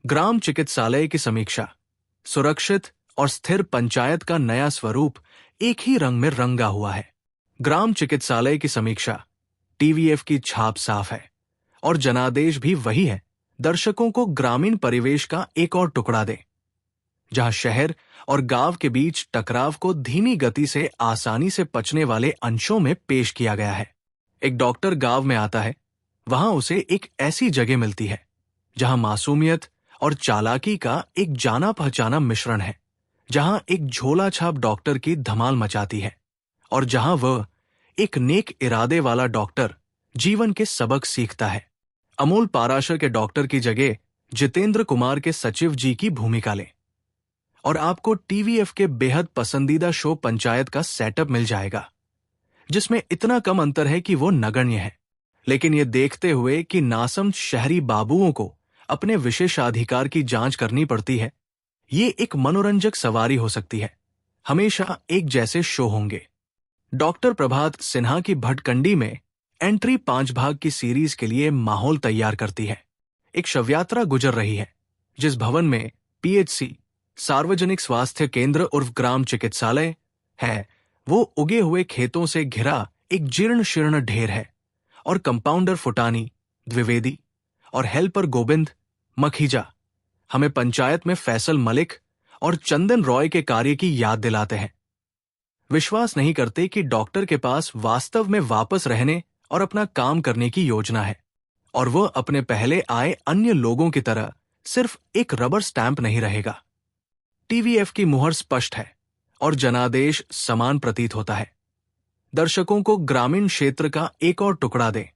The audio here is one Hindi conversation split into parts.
ग्राम चिकित्सालय की समीक्षा। सुरक्षित और स्थिर पंचायत का नया स्वरूप एक ही रंग में रंगा हुआ है। ग्राम चिकित्सालय की समीक्षा। टीवीएफ की छाप साफ है और जनादेश भी वही है। दर्शकों को ग्रामीण परिवेश का एक और टुकड़ा दे, जहां शहर और गांव के बीच टकराव को धीमी गति से आसानी से पचने वाले अंशों में पेश किया गया है। एक डॉक्टर गांव में आता है, वहां उसे एक ऐसी जगह मिलती है जहां मासूमियत और चालाकी का एक जाना पहचाना मिश्रण है, जहां एक झोला छाप डॉक्टर की धमाल मचाती है और जहां वह एक नेक इरादे वाला डॉक्टर जीवन के सबक सीखता है। अमोल पाराशर के डॉक्टर की जगह जितेंद्र कुमार के सचिव जी की भूमिका लें और आपको टीवीएफ के बेहद पसंदीदा शो पंचायत का सेटअप मिल जाएगा, जिसमें इतना कम अंतर है कि वो नगण्य है। लेकिन ये देखते हुए कि नासमझ शहरी बाबुओं को अपने विशेषाधिकार की जांच करनी पड़ती है, ये एक मनोरंजक सवारी हो सकती है। हमेशा एक जैसे शो होंगे। डॉक्टर प्रभात सिन्हा की भटकंडी में एंट्री 5 भाग की सीरीज के लिए माहौल तैयार करती है। एक शवयात्रा गुजर रही है, जिस भवन में पीएचसी, सार्वजनिक स्वास्थ्य केंद्र उर्फ ग्राम चिकित्सालय है, वो उगे हुए खेतों से घिरा एक जीर्ण शीर्ण ढेर है और कंपाउंडर फुटानी, द्विवेदी और हेल्पर गोविंद, मखीजा हमें पंचायत में फैसल मलिक और चंदन रॉय के कार्य की याद दिलाते हैं। विश्वास नहीं करते कि डॉक्टर के पास वास्तव में वापस रहने और अपना काम करने की योजना है और वह अपने पहले आए अन्य लोगों की तरह सिर्फ एक रबर स्टैंप नहीं रहेगा। टीवीएफ की मुहर स्पष्ट है और जनादेश समान प्रतीत होता है। दर्शकों को ग्रामीण क्षेत्र का एक और टुकड़ा दें,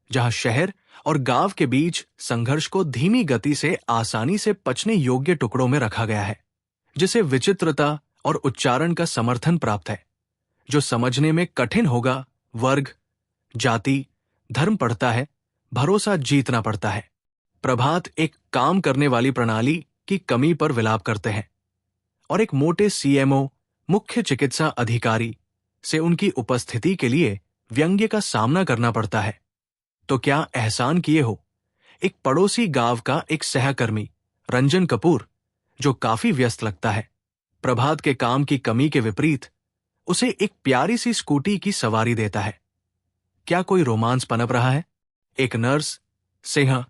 जहां शहर और गांव के बीच संघर्ष को धीमी गति से आसानी से पचने योग्य टुकड़ों में रखा गया है, जिसे विचित्रता और उच्चारण का समर्थन प्राप्त है। जो समझने में कठिन होगा, वर्ग, जाति, धर्म पड़ता है, भरोसा जीतना पड़ता है। प्रभात एक काम करने वाली प्रणाली की कमी पर विलाप करते हैं और एक मोटे सीएमओ, मुख्य चिकित्सा अधिकारी से उनकी उपस्थिति के लिए व्यंग्य का सामना करना पड़ता है। तो क्या एहसान किए हो एक पड़ोसी गांव का एक सहकर्मी रंजन कपूर, जो काफी व्यस्त लगता है, प्रभात के काम की कमी के विपरीत उसे एक प्यारी सी स्कूटी की सवारी देता है। क्या कोई रोमांस पनप रहा है? एक नर्स, सिंह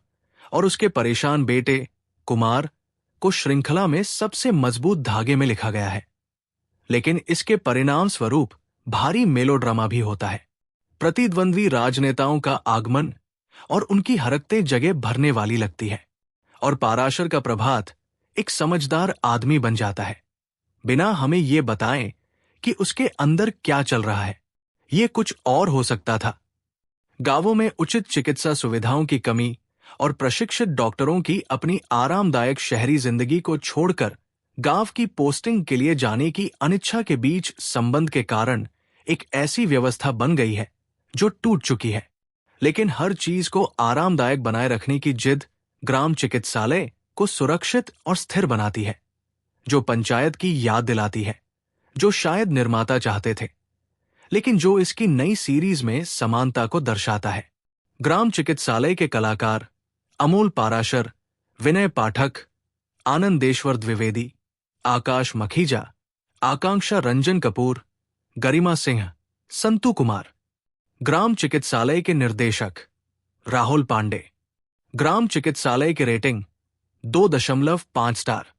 और उसके परेशान बेटे कुमार को श्रृंखला में सबसे मजबूत धागे में लिखा गया है, लेकिन इसके परिणाम स्वरूप भारी मेलोड्रामा भी होता है। प्रतिद्वंद्वी राजनेताओं का आगमन और उनकी हरकतें जगह भरने वाली लगती है और पाराशर का प्रभात एक समझदार आदमी बन जाता है, बिना हमें ये बताएं कि उसके अंदर क्या चल रहा है। ये कुछ और हो सकता था। गांवों में उचित चिकित्सा सुविधाओं की कमी और प्रशिक्षित डॉक्टरों की अपनी आरामदायक शहरी जिंदगी को छोड़कर गांव की पोस्टिंग के लिए जाने की अनिच्छा के बीच संबंध के कारण एक ऐसी व्यवस्था बन गई है जो टूट चुकी है। लेकिन हर चीज को आरामदायक बनाए रखने की जिद ग्राम चिकित्सालय को सुरक्षित और स्थिर बनाती है, जो पंचायत की याद दिलाती है, जो शायद निर्माता चाहते थे, लेकिन जो इसकी नई सीरीज में समानता को दर्शाता है। ग्राम चिकित्सालय के कलाकार अमोल पाराशर, विनय पाठक, आनंदेश्वर द्विवेदी, आकाश मखीजा, आकांक्षा रंजन कपूर, गरिमा सिंह, संतु कुमार। ग्राम चिकित्सालय के निर्देशक राहुल पांडे। ग्राम चिकित्सालय की रेटिंग 2.5 स्टार।